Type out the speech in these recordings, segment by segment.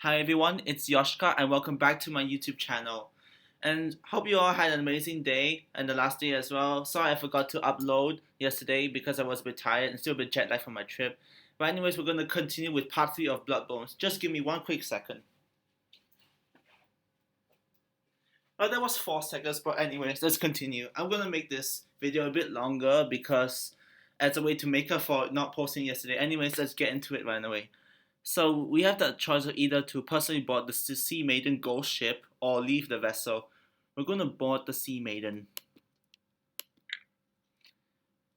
Hi everyone, it's Yoshka and welcome back to my YouTube channel. And hope you all had an amazing day and the last day as well. Sorry I forgot to upload yesterday because I was a bit tired and still a bit jet lagged from my trip. But anyways, we're going to continue with part 3 of Bloodbones. Just give me one quick second. Oh, that was 4 seconds, but anyways, let's continue. I'm going to make this video a bit longer because as a way to make up for not posting yesterday. Anyways, let's get into it right away. So we have the choice of either to personally board the Sea Maiden ghost ship or leave the vessel. We're going to board the Sea Maiden.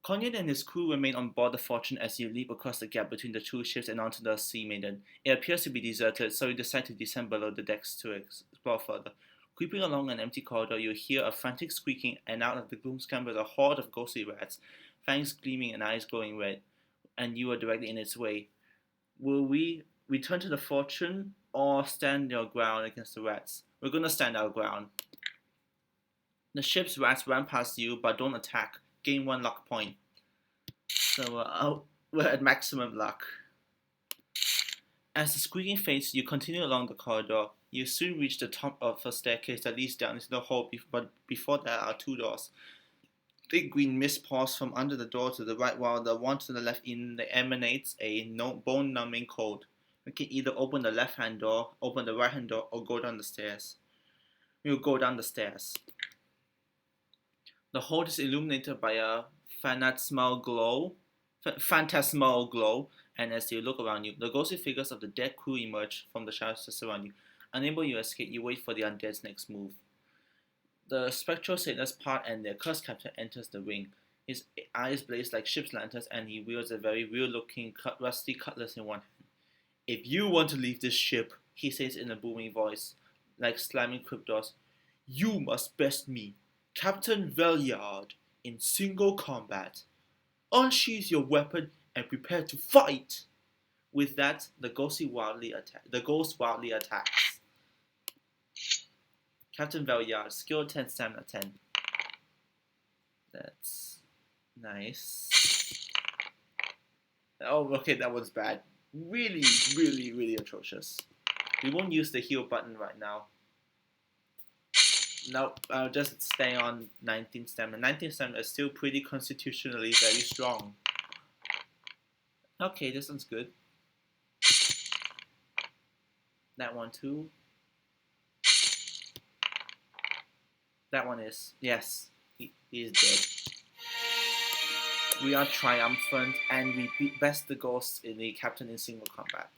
Konyan and his crew remain on board the Fortune as you leap across the gap between the two ships and onto the Sea Maiden. It appears to be deserted, so you decide to descend below the decks to explore further. Creeping along an empty corridor, you hear a frantic squeaking, and out of the gloom scampers a horde of ghostly rats, fangs gleaming and eyes glowing red, and you are directly in its way. Will we return to the Fortune or stand your ground against the rats? We're gonna stand our ground. The ship's rats run past you but don't attack. Gain 1 luck point. So we're at maximum luck. As the squeaking fades, you continue along the corridor. You soon reach the top of a staircase that leads down into the hall, but before there are 2 doors. Thick green mist pours from under the door to the right, while the one to the left emanates a bone-numbing cold. We can either open the left-hand door, open the right-hand door, or go down the stairs. We will go down the stairs. The hold is illuminated by a phantasmal glow, and as you look around you, the ghostly figures of the dead crew emerge from the shadows that surround you. Unable to escape, you wait for the undead's next move. The spectral sailors part and their cursed captain enters the ring. His eyes blaze like ship's lanterns and he wields a very real-looking rusty cutlass in one hand. "If you want to leave this ship," he says in a booming voice, like slamming cryptdoors, "you must best me, Captain Velyard, in single combat. Unsheath your weapon and prepare to fight!" With that, the ghost wildly attacks. Captain Velyard, skill 10, stamina 10. That's nice. Oh, okay, that was bad. Really, really, really atrocious. We won't use the heal button right now. Nope, I'll just stay on 19 stamina. 19 stamina is still pretty constitutionally very strong. Okay, this one's good. That one too. That one is, yes, he is dead. We are triumphant and we best the ghosts in the captain in single combat.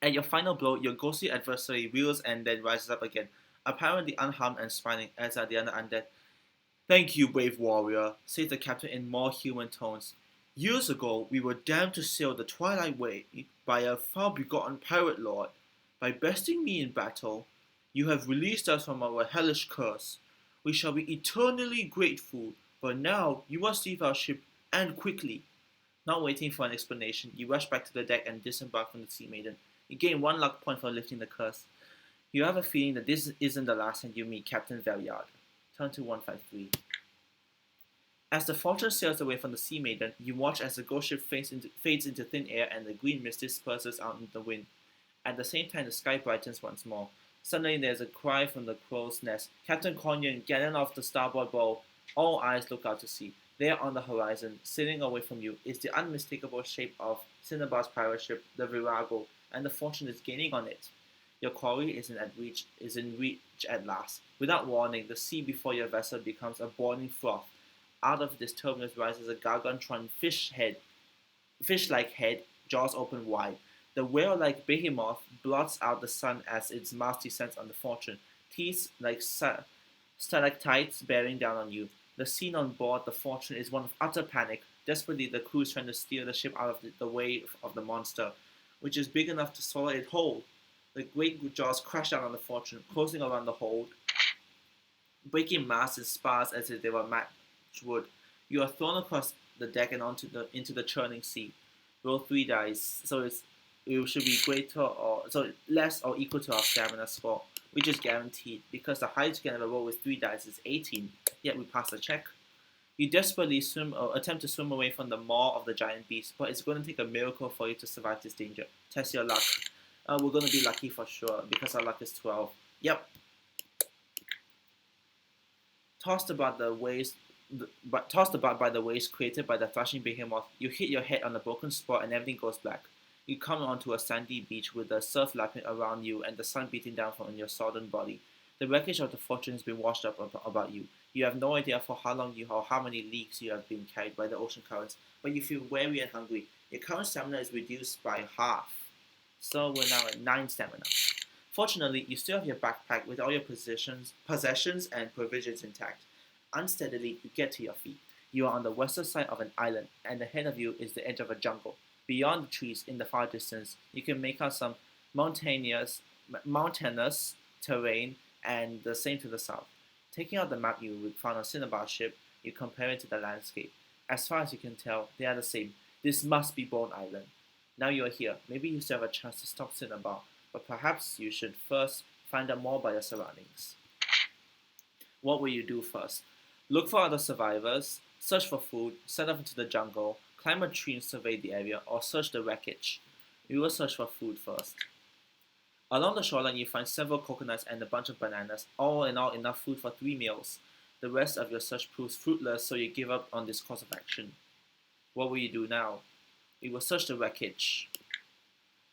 At your final blow, your ghostly adversary wheels and then rises up again, apparently unharmed and smiling, as are the other undead. "Thank you, brave warrior," says the captain in more human tones. "Years ago, we were damned to sail the Twilight Way by a far-begotten pirate lord. By besting me in battle, you have released us from our hellish curse. We shall be eternally grateful, but now you must leave our ship, and quickly." Not waiting for an explanation, you rush back to the deck and disembark from the Sea Maiden. You gain 1 luck point for lifting the curse. You have a feeling that this isn't the last time you meet Captain Velyard. Turn to 153. As the Fortune sails away from the Sea Maiden, you watch as the ghost ship fades into thin air and the green mist disperses out in the wind. At the same time, the sky brightens once more. Suddenly, there's a cry from the crow's nest. "Captain Konyan, get in off the starboard bow." All eyes look out to sea. There on the horizon, sailing away from you, is the unmistakable shape of Cinnabar's pirate ship, the Virago, and the Fortune is gaining on it. Your quarry is in reach at last. Without warning, the sea before your vessel becomes a boiling froth. Out of this turbulence rises a gargantuan fish-like head, jaws open wide. The whale-like behemoth blots out the sun as its mast descends on the Fortune, teeth like stalactites bearing down on you. The scene on board the Fortune is one of utter panic. Desperately, the crew is trying to steer the ship out of the way of the monster, which is big enough to swallow it whole. The great jaws crash down on the Fortune, closing around the hold, breaking masts and spars as if they were matchwood. You are thrown across the deck and into the churning sea. Roll 3 dice, so it should be less or equal to our stamina score, which is guaranteed because the highest you can ever roll with 3 dice is 18. Yet we pass the check. You desperately attempt to swim away from the maw of the giant beast, but it's going to take a miracle for you to survive this danger. Test your luck. We're gonna be lucky for sure because our luck is 12. Yep. Tossed about the waves, but tossed about by the waves created by the thrashing behemoth, you hit your head on a broken spot and everything goes black. You come onto a sandy beach with the surf lapping around you and the sun beating down from your sodden body. The wreckage of the fortune has been washed up about you. You have no idea for how long you or how many leagues you have been carried by the ocean currents, but you feel weary and hungry. Your current stamina is reduced by half, so we're now at 9 stamina. Fortunately, you still have your backpack with all your possessions and provisions intact. Unsteadily, you get to your feet. You are on the western side of an island, and ahead of you is the edge of a jungle. Beyond the trees, in the far distance, you can make out some mountainous terrain, and the same to the south. Taking out the map you found on Cinnabar ship, you compare it to the landscape. As far as you can tell, they are the same. This must be Bone Island. Now you are here. Maybe you still have a chance to stop Cinnabar, but perhaps you should first find out more about your surroundings. What will you do first? Look for other survivors, search for food, set off into the jungle, climb a tree and survey the area, or search the wreckage. You will search for food first. Along the shoreline, you find several coconuts and a bunch of bananas, all in all enough food for 3 meals. The rest of your search proves fruitless, so you give up on this course of action. What will you do now? You will search the wreckage.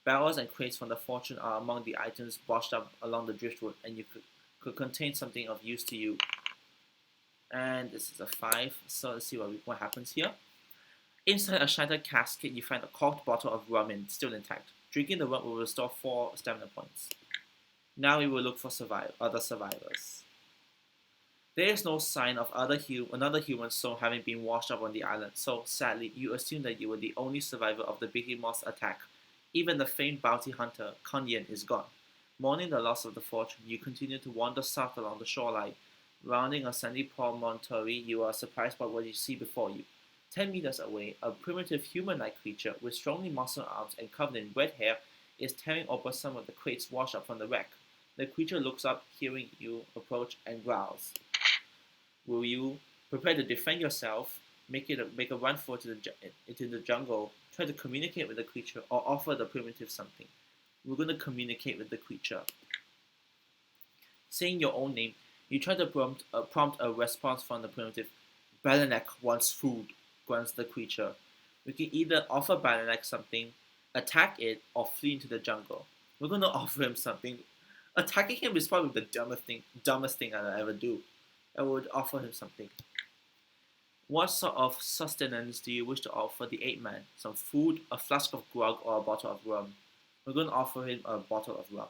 Barrels and crates from the fortune are among the items washed up along the driftwood, and you could contain something of use to you. And this is a 5, so let's see what happens here. Inside a shattered casket, you find a corked bottle of rum still intact. Drinking the rum will restore 4 stamina points. Now we will look for other survivors. There is no sign of another human soul having been washed up on the island, so sadly, you assume that you were the only survivor of the behemoth's attack. Even the famed bounty hunter, Kunyan, is gone. Mourning the loss of the fortune, you continue to wander south along the shoreline. Rounding a sandy promontory, you are surprised by what you see before you. 10 meters away, a primitive human-like creature with strongly muscled arms and covered in red hair is tearing open some of the crates washed up from the wreck. The creature looks up, hearing you approach, and growls. Will you prepare to defend yourself, make a run for into the jungle, try to communicate with the creature, or offer the primitive something? We're going to communicate with the creature. Saying your own name, you try to prompt a response from the primitive. Balanek wants food, grunts the creature. We can either offer Balanek something, attack it, or flee into the jungle. We're going to offer him something. Attacking him is probably the dumbest thing I'll ever do. I would offer him something. What sort of sustenance do you wish to offer the ape man? Some food, a flask of grog, or a bottle of rum? We're going to offer him a bottle of rum.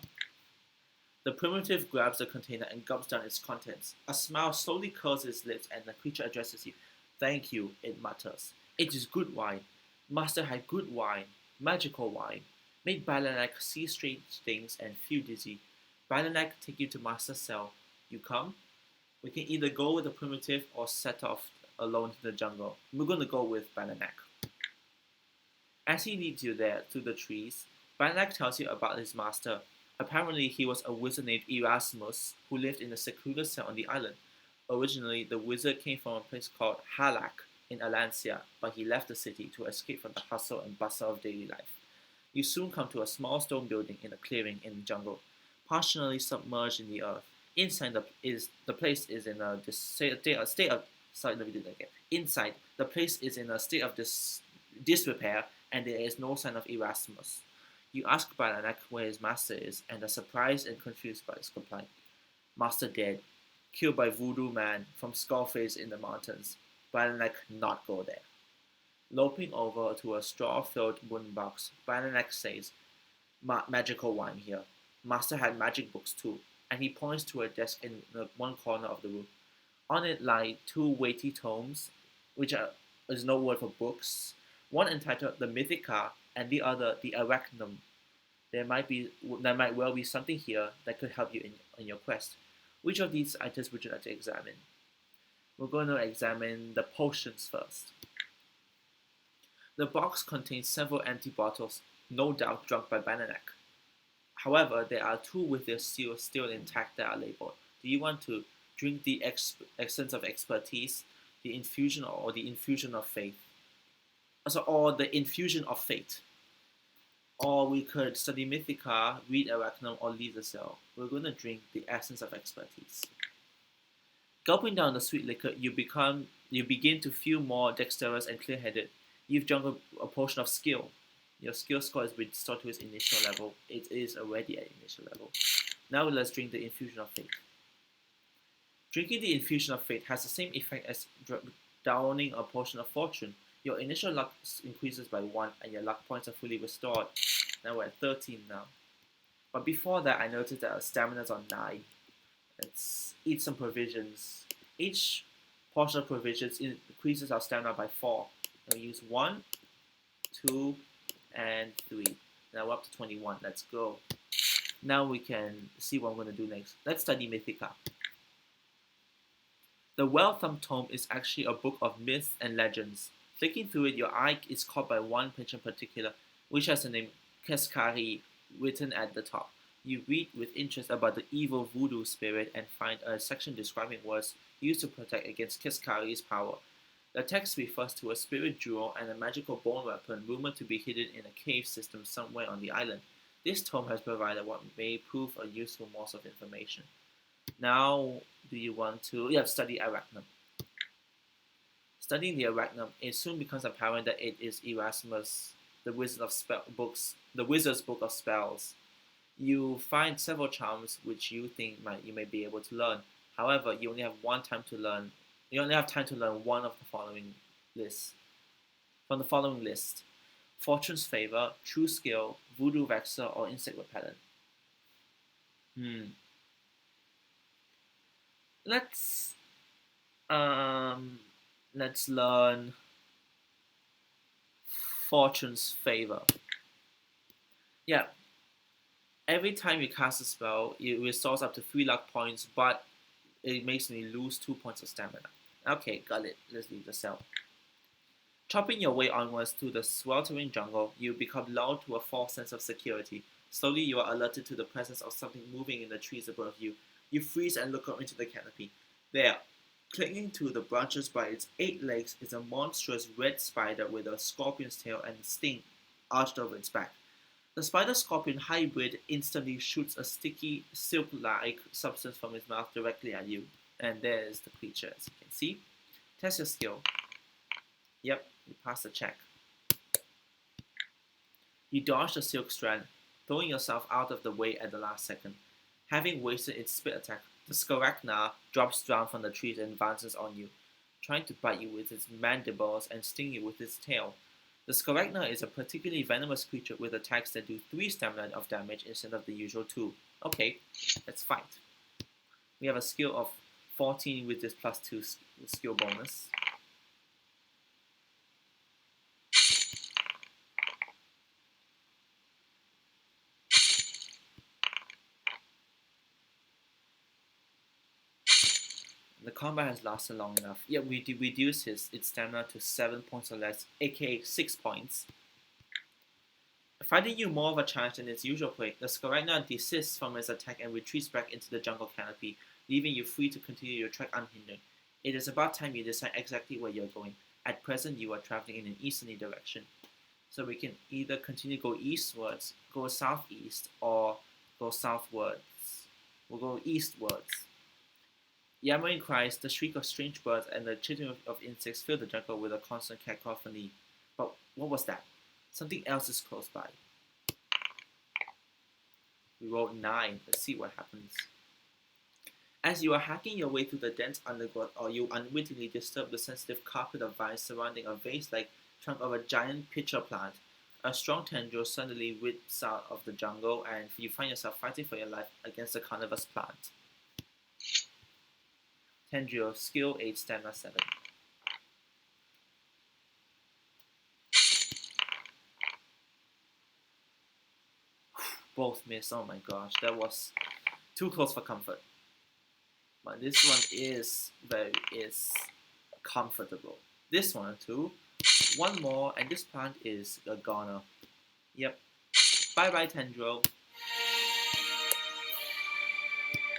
The primitive grabs the container and gulps down its contents. A smile slowly curls its lips and the creature addresses you. Thank you, it mutters. It is good wine. Master had good wine, magical wine. Made Balanek see strange things and feel dizzy. Balanek take you to Master's cell. You come? We can either go with the primitive or set off alone to the jungle. We're going to go with Balanek. As he leads you there through the trees, Balanek tells you about his master. Apparently, he was a wizard named Erasmus who lived in a secluded cell on the island. Originally, the wizard came from a place called Halak in Alancia, but he left the city to escape from the hustle and bustle of daily life. You soon come to a small stone building in a clearing in the jungle, partially submerged in the earth. Inside the place is in a state of sorry, let me do that again. Inside, the place is in a state of disrepair, and there is no sign of Erasmus. You ask Balanek where his master is, and are surprised and confused by his reply. Master dead, killed by voodoo man from Skullface in the mountains. Balanek not go there. Loping over to a straw-filled wooden box, Balanek says, magical wine here. Master had magic books too, and he points to a desk in one corner of the room. On it lie 2 weighty tomes, which is no word for books, one entitled The Mythica and the other The Arachnum. There might well be something here that could help you in your quest. Which of these items would you like to examine? We're going to examine the potions first. The box contains several empty bottles, no doubt drunk by Bananak. However, there are 2 with their seals still intact that are labeled. Do you want to drink the essence of expertise, the infusion, or the infusion of faith? Or the infusion of fate. Or we could study Mythica, read Arachnum, or leave the cell. We're going to drink the essence of expertise. Gulping down the sweet liquor, you begin to feel more dexterous and clear-headed. You've drunk a potion of skill. Your skill score is restored to its initial level. It is already at initial level. Now let's drink the infusion of fate. Drinking the infusion of fate has the same effect as downing a potion of fortune. Your initial luck increases by 1 and your luck points are fully restored. Now we're at 13 now. But before that, I noticed that our stamina is on 9. Let's eat some provisions. Each portion of provisions increases our stamina by 4. Now we use 1, 2, and 3. Now we're up to 21. Let's go. Now we can see what I'm going to do next. Let's study Mythica. The Well-Thumbed Tome is actually a book of myths and legends. Flicking through it, your eye is caught by one page in particular, which has the name Keskari written at the top. You read with interest about the evil voodoo spirit and find a section describing words used to protect against Keskari's power. The text refers to a spirit jewel and a magical bone weapon rumored to be hidden in a cave system somewhere on the island. This tome has provided what may prove a useful morsel of information. Now, do you want to study Arachnum? Studying the Arachnum, it soon becomes apparent that it is Erasmus, the Wizard's Book of Spells. You find several charms which you think you may be able to learn. However, you only have time to learn one of the following lists. From the following list: Fortune's Favor, True Skill, Voodoo Vexor, or Insect Repellent. Let's learn Fortune's Favor. Yeah. Every time you cast a spell, it restores up to 3 luck points, but it makes me lose 2 points of stamina. Okay, got it. Let's leave the cell. Chopping your way onwards through the sweltering jungle, you become lulled to a false sense of security. Slowly, you are alerted to the presence of something moving in the trees above you. You freeze and look up into the canopy. There, clinging to the branches by its 8 legs, is a monstrous red spider with a scorpion's tail and sting arched over its back. The spider-scorpion hybrid instantly shoots a sticky, silk-like substance from its mouth directly at you. And there's the creature, as you can see. Test your skill. Yep, you passed the check. You dodge the silk strand, throwing yourself out of the way at the last second. Having wasted its spit attack, the Skaragna drops down from the trees and advances on you, trying to bite you with its mandibles and sting you with its tail. The Skaragna is a particularly venomous creature with attacks that do 3 stamina of damage instead of the usual 2. Okay, let's fight. We have a skill of 14 with this plus 2 skill bonus. The combat has lasted long enough. Yet we reduce its stamina to 7 points or less, aka 6 points. Finding you more of a challenge than its usual prey, the Skaragna desists from its attack and retreats back into the jungle canopy, leaving you free to continue your trek unhindered. It is about time you decide exactly where you're going. At present, you are traveling in an easterly direction. So we can either continue to go eastwards, go southeast, or go southwards. We'll go eastwards. Yammering cries, the shriek of strange birds, and the chirping of insects fill the jungle with a constant cacophony. But what was that? Something else is close by. We rolled 9. Let's see what happens. As you are hacking your way through the dense undergrowth, or you unwittingly disturb the sensitive carpet of vines surrounding a vase-like trunk of a giant pitcher plant, a strong tendril suddenly whips out of the jungle, and you find yourself fighting for your life against the carnivorous plant. Tendril, skill 8, stamina 7. Both miss. Oh my gosh, that was too close for comfort. But this one is comfortable. This one too. One more, and this plant is a goner. Yep. Bye bye, Tendril.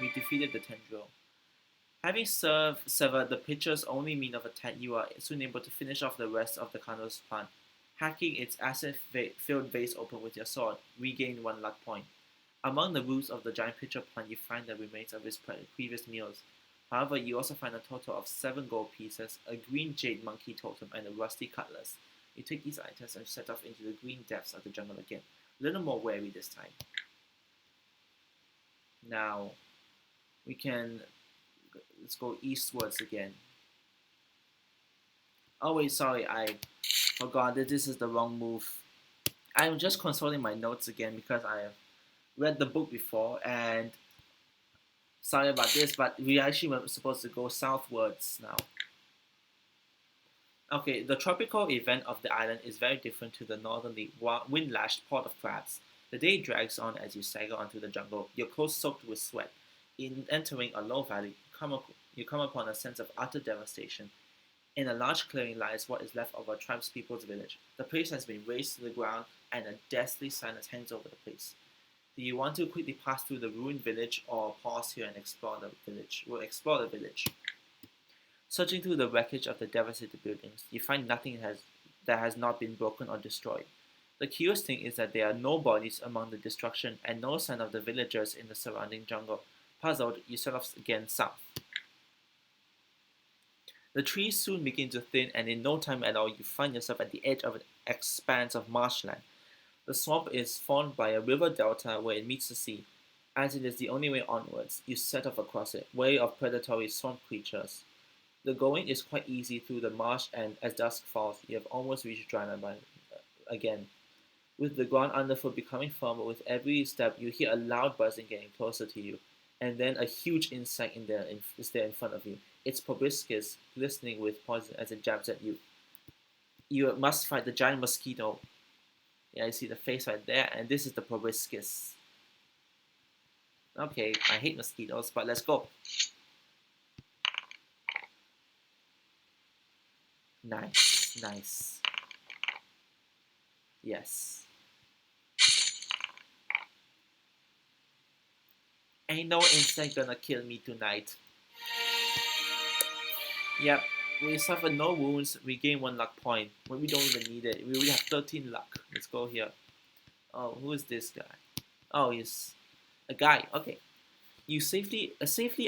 We defeated the Tendril. Having severed the pitcher's only mean of attack, you are soon able to finish off the rest of the carnivorous plant. Hacking its acid-filled vase open with your sword, regain 1 luck point. Among the roots of the giant pitcher plant, you find the remains of his previous meals. However, you also find a total of 7 gold pieces, a green jade monkey totem, and a rusty cutlass. You take these items and set off into the green depths of the jungle again, a little more wary this time. Now, we can let's go eastwards again. Oh wait, sorry, I forgot that this is the wrong move. I'm just consulting my notes again because I have read the book before, and sorry about this, but we actually were supposed to go southwards now. Okay, the tropical event of the island is very different to the northerly wind-lashed port of crabs. The day drags on as you stagger onto the jungle, your clothes soaked with sweat. In entering a low valley, you come upon a sense of utter devastation. In a large clearing lies what is left of a tribespeople's village. The place has been razed to the ground, and a deathly silence hangs over the place. Do you want to quickly pass through the ruined village, or pause here and explore the village? We'll explore the village. Searching through the wreckage of the devastated buildings, you find nothing that has not been broken or destroyed. The curious thing is that there are no bodies among the destruction and no sign of the villagers in the surrounding jungle. Puzzled, you set off again south. The trees soon begin to thin, and in no time at all, you find yourself at the edge of an expanse of marshland. The swamp is formed by a river delta where it meets the sea. As it is the only way onwards, you set off across it, wary of predatory swamp creatures. The going is quite easy through the marsh, and as dusk falls, you have almost reached dryland again. With the ground underfoot becoming firmer with every step, you hear a loud buzzing getting closer to you, and then a huge insect is there in front of you. Its proboscis glistening with poison as it jabs at you. You must fight the giant mosquito. Yeah, you see the face right there, and this is the proboscis. Okay, I hate mosquitoes, but let's go. Nice, nice. Yes. Ain't no insect gonna kill me tonight. Yep, we suffer no wounds, we gain 1 luck point. When we don't even need it. We already have 13 luck. Let's go here. Oh, who is this guy? Oh, he's a guy. Okay. You safely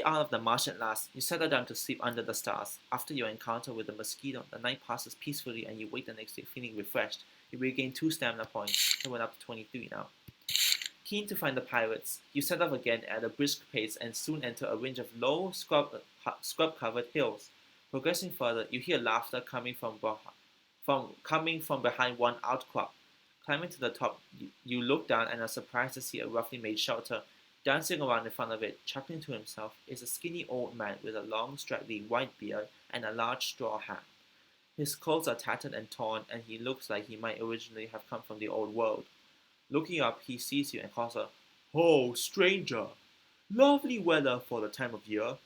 out of the marsh at last. You settle down to sleep under the stars. After your encounter with the mosquito, the night passes peacefully and you wake the next day feeling refreshed. You regain 2 stamina points. It went up to 23 now. Keen to find the pirates, you set off again at a brisk pace and soon enter a range of low, scrub-covered hills. Progressing further, you hear laughter coming from behind one outcrop. Climbing to the top, you look down and are surprised to see a roughly made shelter. Dancing around in front of it, chuckling to himself, is a skinny old man with a long, straggly white beard and a large straw hat. His clothes are tattered and torn, and he looks like he might originally have come from the old world. Looking up, he sees you and calls out, "Oh, stranger! Lovely weather for the time of year."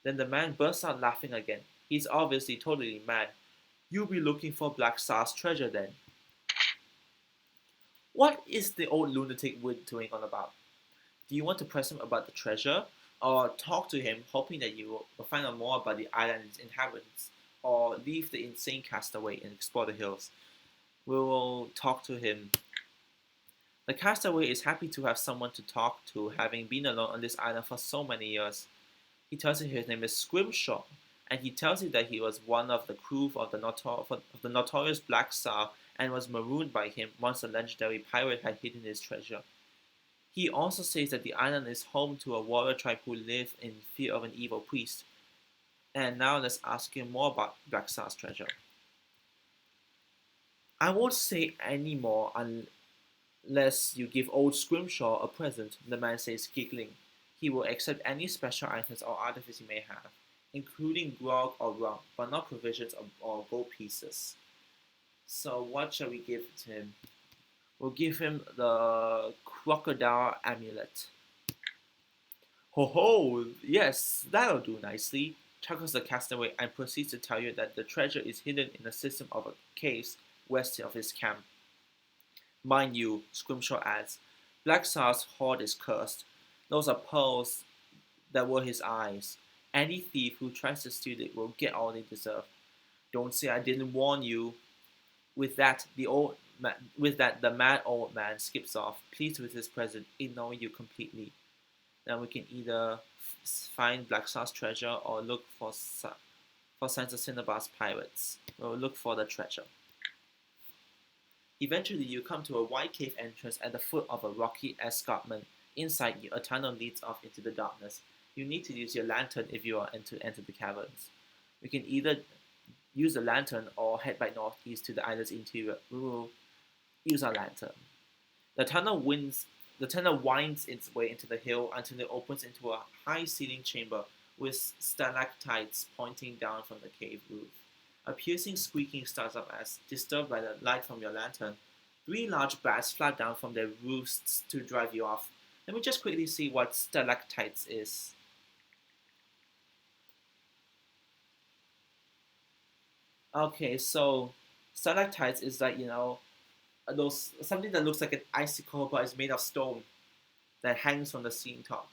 Then the man bursts out laughing again. He's obviously totally mad. "You'll be looking for Black Star's treasure then." What is the old lunatic doing on about? Do you want to press him about the treasure, or talk to him hoping that you will find out more about the island and its inhabitants, or leave the insane castaway and explore the hills? We will talk to him. The castaway is happy to have someone to talk to, having been alone on this island for so many years. He tells you his name is Scrimshaw, and he tells you that he was one of the crew of the notorious Black Star and was marooned by him once the legendary pirate had hidden his treasure. He also says that the island is home to a warrior tribe who live in fear of an evil priest. And now let's ask him more about Black Star's treasure. I won't say any more unless you give old Scrimshaw a present, the man says, giggling. He will accept any special items or artifice you may have, including grog or rum, but not provisions or gold pieces. So what shall we give to him? We'll give him the crocodile amulet. Ho ho! Yes, that'll do nicely, chuckles the castaway and proceeds to tell you that the treasure is hidden in a system of caves west of his camp. Mind you, Scrimshaw adds, Black Star's hoard is cursed. Those are pearls that were his eyes. Any thief who tries to steal it will get all they deserve. Don't say I didn't warn you. With that, the mad old man skips off, pleased with his present, ignoring you completely. Then we can either find Black Star's treasure or look for signs of Cinnabar's pirates. We'll look for the treasure. Eventually, you come to a wide cave entrance at the foot of a rocky escarpment. Inside you, a tunnel leads off into the darkness. You need to use your lantern if you are to enter the caverns. We can either use the lantern or head back northeast to the island's interior. We will use our lantern. The tunnel winds the tunnel winds its way into the hill until it opens into a high-ceilinged chamber with stalactites pointing down from the cave roof. A piercing squeaking starts up as, disturbed by the light from your lantern, three large bats fly down from their roosts to drive you off. Let me just quickly see what stalactites is. Okay, so stalactites is like, those something that looks like an icicle but is made of stone that hangs from the ceiling top.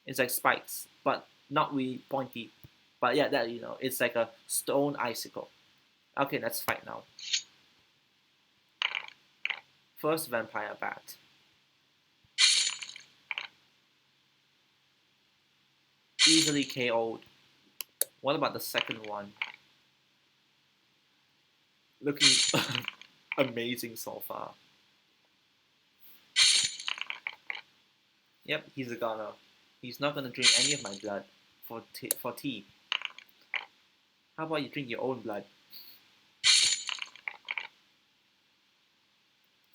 It's like spikes, but not really pointy. But yeah, that it's like a stone icicle. Okay, let's fight now. First vampire bat. Easily KO'd. What about the second one? Looking amazing so far. Yep, he's a goner. He's not gonna drink any of my blood for tea. How about you drink your own blood?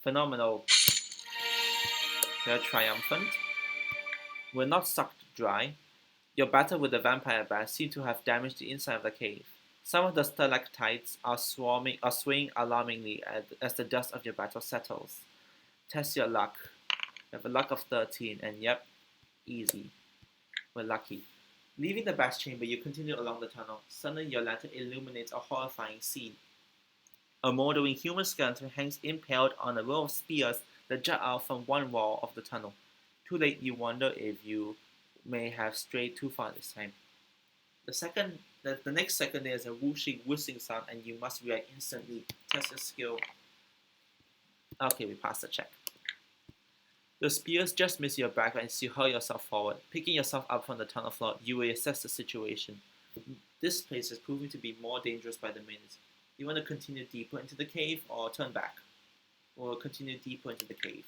Phenomenal. They're triumphant. We're not sucked dry. Your battle with the vampire bat seems to have damaged the inside of the cave. Some of the stalactites are swaying alarmingly as the dust of your battle settles. Test your luck. You have a luck of 13, and yep, easy. We're lucky. Leaving the bat's chamber, you continue along the tunnel. Suddenly, your lantern illuminates a horrifying scene. A mouldering human skeleton hangs impaled on a row of spears that jut out from one wall of the tunnel. Too late, you wonder if you may have strayed too far this time. The next second, there is a whooshing, whistling sound, and you must react instantly. Test your skill. Okay, we passed the check. The spears just miss your back as you hurl yourself forward. Picking yourself up from the tunnel floor, you will assess the situation. This place is proving to be more dangerous by the minute. You want to continue deeper into the cave or turn back? Or continue deeper into the cave.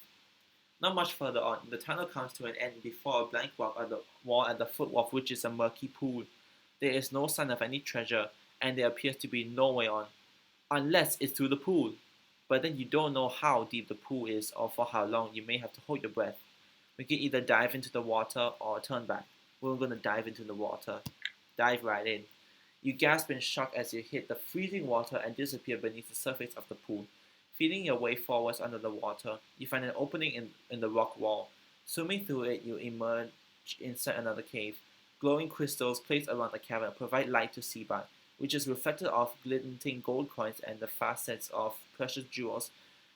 Not much further on, the tunnel comes to an end before a blank wall at the foot of which is a murky pool. There is no sign of any treasure, and there appears to be no way on. Unless it's through the pool. But then you don't know how deep the pool is or for how long. You may have to hold your breath. We can either dive into the water or turn back. We're going to dive into the water. Dive right in. You gasp in shock as you hit the freezing water and disappear beneath the surface of the pool. Feeling your way forwards under the water, you find an opening in the rock wall. Swimming through it, you emerge inside another cave. Glowing crystals placed around the cavern provide light to see by, which is reflected off glinting gold coins and the facets of precious jewels.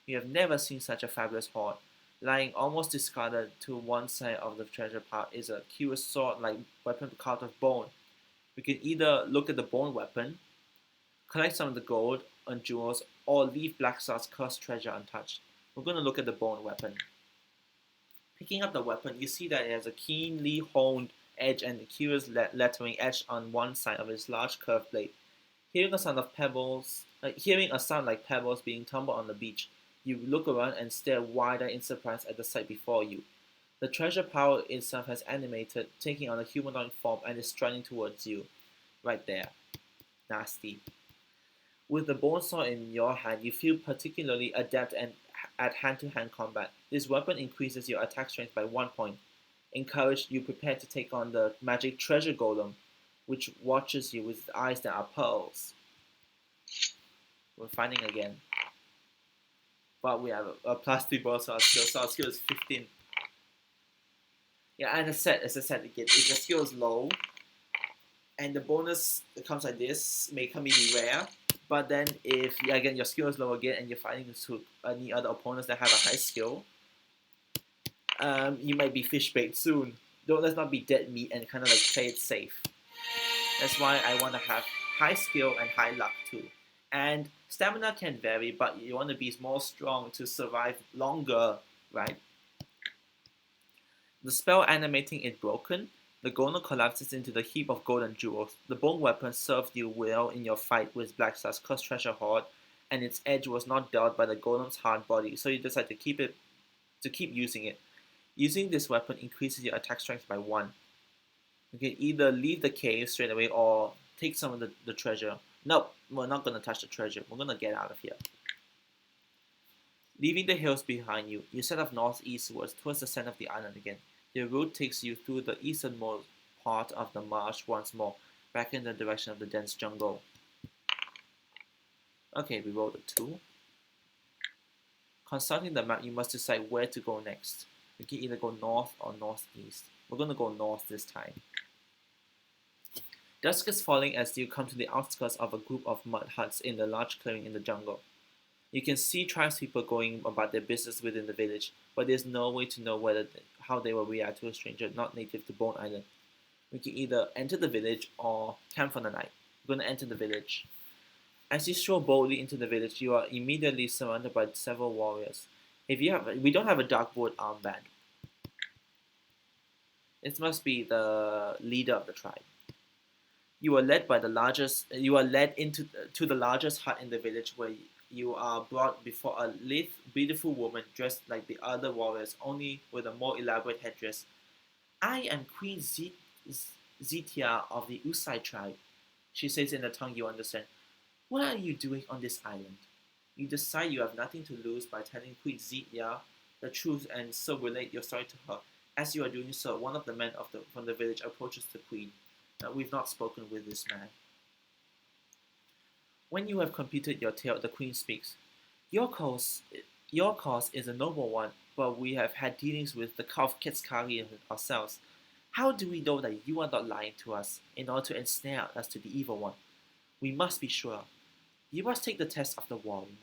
You have never seen such a fabulous hoard. Lying almost discarded to one side of the treasure pile is a curious sword-like weapon carved of bone. We can either look at the bone weapon, collect some of the gold and jewels, or leave Black Star's cursed treasure untouched. We're going to look at the bone weapon. Picking up the weapon, you see that it has a keenly honed edge and a curious lettering etched on one side of its large curved blade. Hearing a sound like pebbles being tumbled on the beach, you look around and stare wide-eyed in surprise at the sight before you. The treasure pile itself has animated, taking on a humanoid form, and is striding towards you. Right there. Nasty. With the bone sword in your hand, you feel particularly adept at hand-to-hand combat. This weapon increases your attack strength by 1 point. Encouraged, you prepare to take on the magic treasure golem, which watches you with eyes that are pearls. We're fighting again. But we have a plastic ball, so our skill is 15. Yeah, and as I said again, if your skill is low, and the bonus that comes like this may come really rare, but then if your skill is low again and you're fighting any other opponents that have a high skill, you might be fish bait soon. Let's not be dead meat and kind of like play it safe. That's why I want to have high skill and high luck too. And stamina can vary, but you want to be more strong to survive longer, right? The spell animating is broken. The golem collapses into the heap of golden jewels. The bone weapon served you well in your fight with Blackstar's cursed treasure hoard, and its edge was not dulled by the golem's hard body, so you decide to keep using it. Using this weapon increases your attack strength by 1. You can either leave the cave straight away or take some of the treasure. Nope, we're not gonna touch the treasure. We're gonna get out of here. Leaving the hills behind you, you set off northeastwards towards the center of the island again. The route takes you through the easternmost part of the marsh once more, back in the direction of the dense jungle. Okay, we rolled a 2. Consulting the map, you must decide where to go next. You can either go north or northeast. We're going to go north this time. Dusk is falling as you come to the outskirts of a group of mud huts in the large clearing in the jungle. You can see tribespeople going about their business within the village, but there's no way to know how they will react to a stranger not native to Bone Island. We can either enter the village or camp for the night. We're going to enter the village. As you stroll boldly into the village, you are immediately surrounded by several warriors. We don't have a Darkwood armband. It must be the leader of the tribe. You are led into to the largest hut in the village, where you are brought before a lithe, beautiful woman dressed like the other warriors, only with a more elaborate headdress. I am Queen Zetia of the Usai tribe, she says in a tongue you understand. What are you doing on this island? You decide you have nothing to lose by telling Queen Zetia the truth and so relate your story to her. As you are doing so, one of the men from the village approaches the queen. We've not spoken with this man. When you have completed your tale, the queen speaks. Your cause is a noble one, but we have had dealings with the Calf Ketskari ourselves. How do we know that you are not lying to us in order to ensnare us to the evil one? We must be sure. You must take the test of the warrior.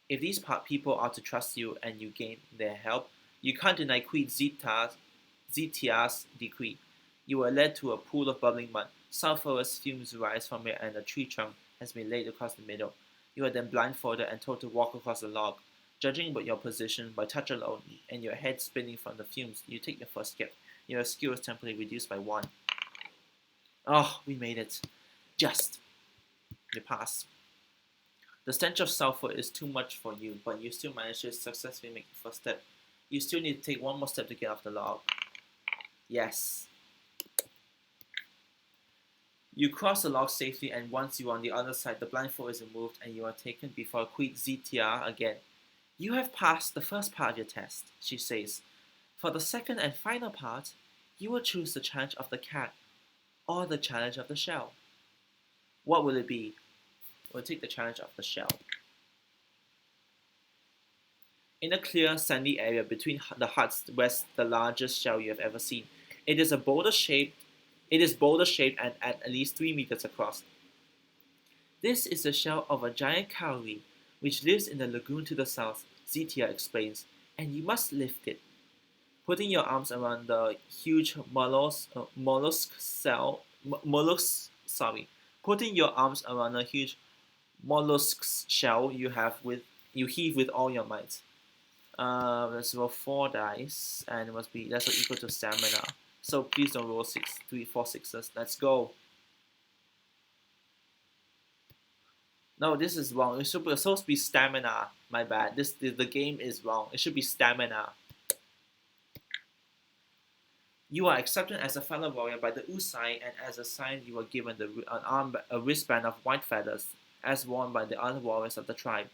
If these people are to trust you and you gain their help, you can't deny Queen Zetia's decree. You are led to a pool of bubbling mud. Sulphurous fumes rise from it, and a tree trunk has been laid across the middle. You are then blindfolded and told to walk across the log. Judging by your position by touch alone and your head spinning from the fumes, you take the first step. Your skill is temporarily reduced by 1. Oh, we made it. Just. You pass. The stench of sulfur is too much for you, but you still manage to successfully make the first step. You still need to take one more step to get off the log. Yes. You cross the log safely, and once you are on the other side, the blindfold is removed and you are taken before Queen Zetia again. You have passed the first part of your test, she says. For the second and final part, you will choose the challenge of the cat or the challenge of the shell. What will it be? We'll take the challenge of the shell. In a clear, sandy area between the huts rests the largest shell you have ever seen. It is boulder shaped and at least 3 meters across. This is the shell of a giant cowrie which lives in the lagoon to the south, Zetia explains, and you must lift it. Putting your arms around the huge Putting your arms around a huge mollusk shell you heave with all your might. Let's roll 4 dice, and that's equal to stamina. So please don't roll 3, 4 sixes. Let's go. No, this is wrong. It's supposed to be stamina. My bad. The game is wrong. It should be stamina. You are accepted as a fellow warrior by the Usai, and as a sign you are given a wristband of white feathers, as worn by the other warriors of the tribe.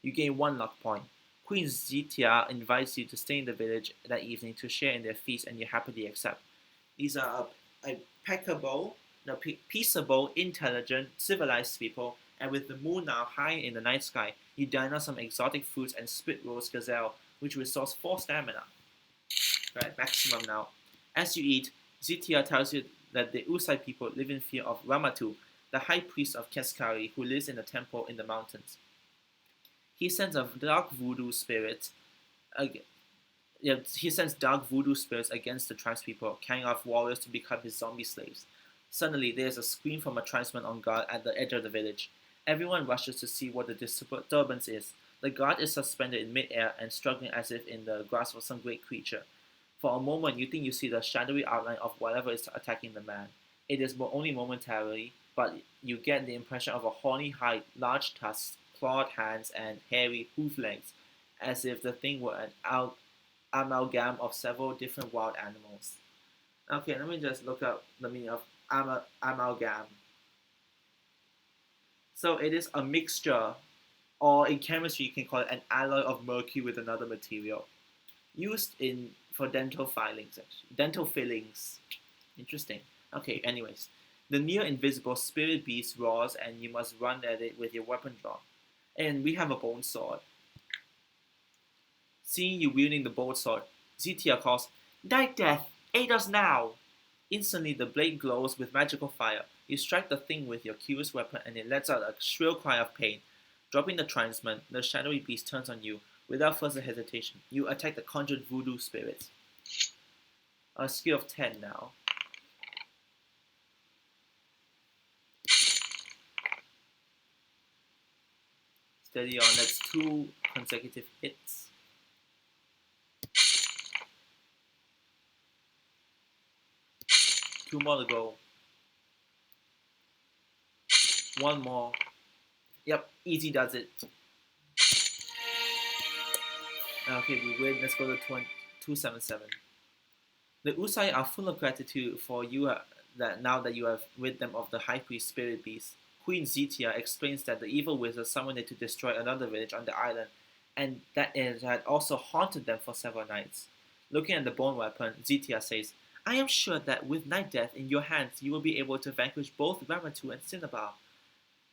You gain 1 luck point. Queen Zetia invites you to stay in the village that evening to share in their feast, and you happily accept. These are peaceable, intelligent, civilized people, and with the moon now high in the night sky, you dine on some exotic fruits and spit roast gazelle, which restores 4 stamina. Right, maximum now. As you eat, Zetia tells you that the Usai people live in fear of Ramatu, the high priest of Keskari, who lives in a temple in the mountains. He sends dark voodoo spirits against the tribespeople, carrying off warriors to become his zombie slaves. Suddenly, there is a scream from a tribesman on guard at the edge of the village. Everyone rushes to see what the disturbance is. The guard is suspended in midair and struggling as if in the grasp of some great creature. For a moment, you think you see the shadowy outline of whatever is attacking the man. It is only momentarily, but you get the impression of a horny hide, large tusks, clawed hands, and hairy hoof legs, as if the thing were an amalgam of several different wild animals. Okay, let me just look up the meaning of amalgam. So it is a mixture, or in chemistry you can call it an alloy of mercury with another material, used in for dental filings. Actually, dental fillings. Interesting. Okay. Anyways, the near invisible spirit beast roars, and you must run at it with your weapon drawn. And we have a bone sword. Seeing you wielding the bone sword, Zetia calls, "Night Death, aid us now!" Instantly, the blade glows with magical fire. You strike the thing with your curious weapon, and it lets out a shrill cry of pain. Dropping the talisman, the shadowy beast turns on you. Without further hesitation, you attack the conjured voodoo spirit. A skill of 10 now. Steady on, that's 2 consecutive hits. Two more to go. One more. Yep, easy does it. Okay, we win. Let's go to 277. The Usai are full of gratitude for you that now that you have rid them of the High Priest Spirit Beast. Queen Zetia explains that the evil wizard summoned it to destroy another village on the island, and that it had also haunted them for several nights. Looking at the bone weapon, Zetia says, "I am sure that with Night Death in your hands, you will be able to vanquish both Ramatu and Cinnabar.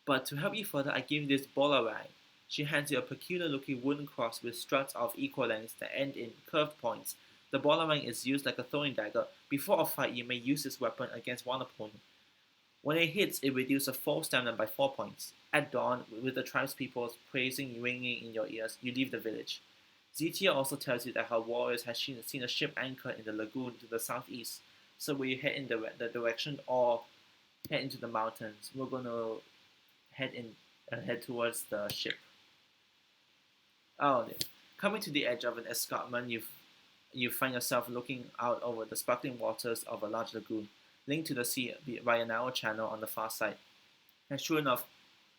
But to help you further, I give you this bolarang." She hands you a peculiar-looking wooden cross with struts of equal lengths that end in curved points. The bolarang is used like a throwing dagger. Before a fight, you may use this weapon against one opponent. When it hits, it reduces a full stamina by 4 points. At dawn, with the tribespeople praising ringing in your ears, you leave the village. Zetia also tells you that her warriors have seen a ship anchor in the lagoon to the southeast. So will you head in the direction or head into the mountains? We're going to head towards the ship. Oh, coming to the edge of an escarpment, you find yourself looking out over the sparkling waters of a large lagoon, linked to the sea by a narrow channel on the far side. And sure enough,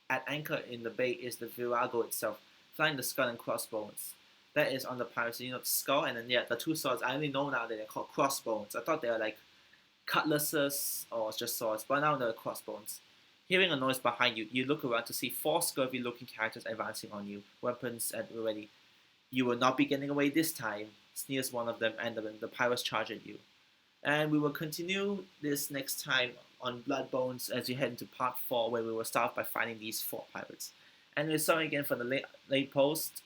at anchor in the bay is the virago itself, flying the skull and crossbones. That is on the pirates. You know, the skull and then the two swords. I only know now that they're called crossbones. I thought they were like cutlasses or just swords, but now they're crossbones. Hearing a noise behind you, you look around to see 4 scurvy-looking characters advancing on you, weapons at ready. "You will not be getting away this time," sneers one of them, and the pirates charge at you. And we will continue this next time on Bloodbones as we head into part 4, where we will start by fighting these 4 pirates. And we're sorry again for the late post,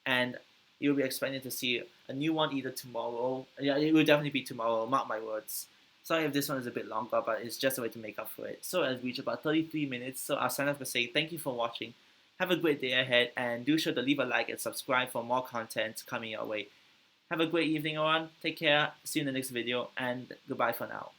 and you'll be expecting to see a new one either tomorrow. Yeah, it will definitely be tomorrow, mark my words. Sorry if this one is a bit longer, but it's just a way to make up for it. So I've reached about 33 minutes, so I'll sign off by saying thank you for watching. Have a great day ahead, and do sure to leave a like and subscribe for more content coming your way. Have a great evening, everyone. Take care. See you in the next video, and goodbye for now.